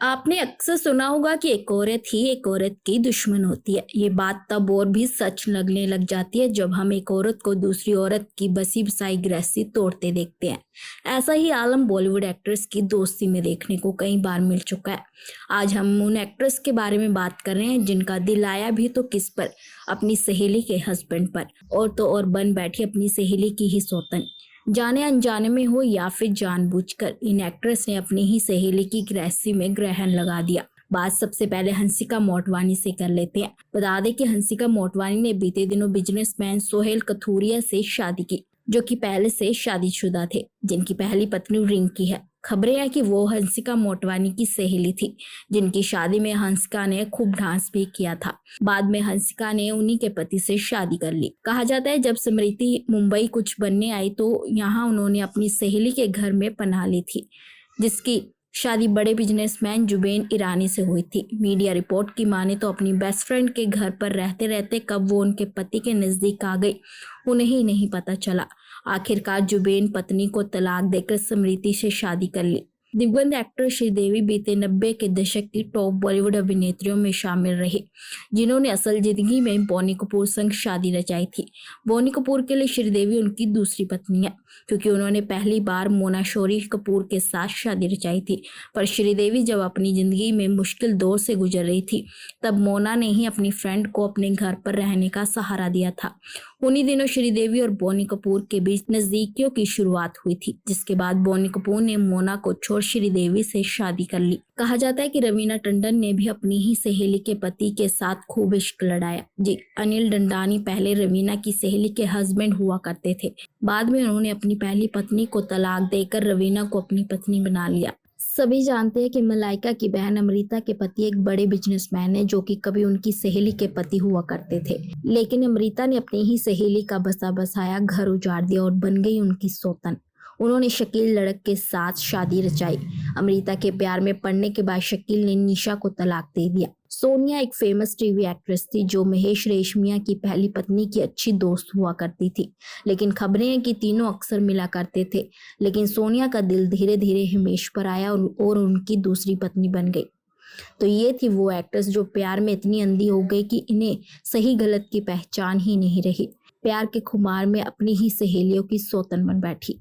आपने अक्सर सुना होगा कि एक औरत ही एक औरत की दुश्मन होती है। ये बात तब और भी सच लगने लग जाती है जब हम एक औरत को दूसरी औरत की बसी बसाई गृहस्थी तोड़ते देखते हैं। ऐसा ही आलम बॉलीवुड एक्ट्रेस की दोस्ती में देखने को कई बार मिल चुका है। आज हम उन एक्ट्रेस के बारे में बात कर रहे हैं जिनका दिल आया भी तो किस पर, अपनी सहेली के हस्बैंड पर, और तो और बन बैठी अपनी सहेली की ही सौतन। जाने अनजाने में हो या फिर जानबूझकर, इन एक्ट्रेस ने अपनी ही सहेली की गृहस्थी में ग्रहण लगा दिया। बात सबसे पहले हंसिका मोटवानी से कर लेते हैं। बता दें कि हंसिका मोटवानी ने बीते दिनों बिजनेसमैन सोहेल कथूरिया से शादी की, जो कि पहले से शादीशुदा थे, जिनकी पहली पत्नी रिंकी है। खबरें हैं कि वो हंसिका मोटवानी की सहेली थी, जिनकी शादी में हंसिका ने खूब डांस भी किया था। बाद में हंसिका ने उन्हीं के पति से शादी कर ली। कहा जाता है जब स्मृति मुंबई कुछ बनने आई तो यहाँ उन्होंने अपनी सहेली के घर में पनाह ली थी, जिसकी शादी बड़े बिजनेसमैन जुबेन ईरानी से हुई थी। मीडिया रिपोर्ट की माने तो अपनी बेस्ट फ्रेंड के घर पर रहते रहते कब वो उनके पति के नजदीक आ गई, उन्हें ही नहीं पता चला। आखिरकार जुबेन पत्नी को तलाक देकर स्मृति से शादी कर ली। दिवंगत एक्टर श्रीदेवी बीते 90 के दशक की टॉप बॉलीवुड अभिनेत्रियों में शामिल रही, जिन्होंने असल जिंदगी में बोनी कपूर संग शादी रचाई थी। बोनी कपूर के लिए श्रीदेवी उनकी दूसरी पत्नी है, क्योंकि उन्होंने पहली बार मोना शौरी कपूर के साथ शादी रचाई थी। पर श्रीदेवी जब अपनी जिंदगी में मुश्किल दौर से गुजर रही थी, तब मोना ने ही अपनी फ्रेंड को अपने घर पर रहने का सहारा दिया था। उन्हीं दिनों श्रीदेवी और बोनी कपूर के बीच नजदीकियों की शुरुआत हुई थी, जिसके बाद बोनी कपूर ने मोना को छोड़ श्रीदेवी से शादी कर ली। कहा जाता है कि रवीना टंडन ने भी अपनी ही सहेली के पति के साथ खूब इश्क लड़ाया। जी, अनिल डंडानी पहले रवीना की सहेली के हस्बैंड हुआ करते थे। बाद में उन्होंने अपनी पहली पत्नी को तलाक देकर रवीना को अपनी पत्नी बना लिया। सभी जानते हैं कि मलाइका की बहन अमृता के पति एक बड़े बिजनेसमैन हैं, जो कि कभी उनकी सहेली के पति हुआ करते थे। लेकिन अमृता ने अपनी ही सहेली का बसा बसाया घर उजाड़ दिया और बन गई उनकी सौतन। उन्होंने शकील लड़क के साथ शादी रचाई। अमृता के प्यार में पड़ने के बाद शकील ने निशा को तलाक दे दिया। सोनिया एक फेमस टीवी एक्ट्रेस थी, जो महेश रेशमिया की पहली पत्नी की अच्छी दोस्त हुआ करती थी। लेकिन खबरें हैं कि तीनों अक्सर मिला करते थे। लेकिन सोनिया का दिल धीरे धीरे हिमेश पर आया और उनकी दूसरी पत्नी बन गई। तो ये थी वो एक्ट्रेस जो प्यार में इतनी अंधी हो गई कि इन्हें सही गलत की पहचान ही नहीं रही। प्यार के खुमार में अपनी ही सहेलियों की सौतन बन बैठी।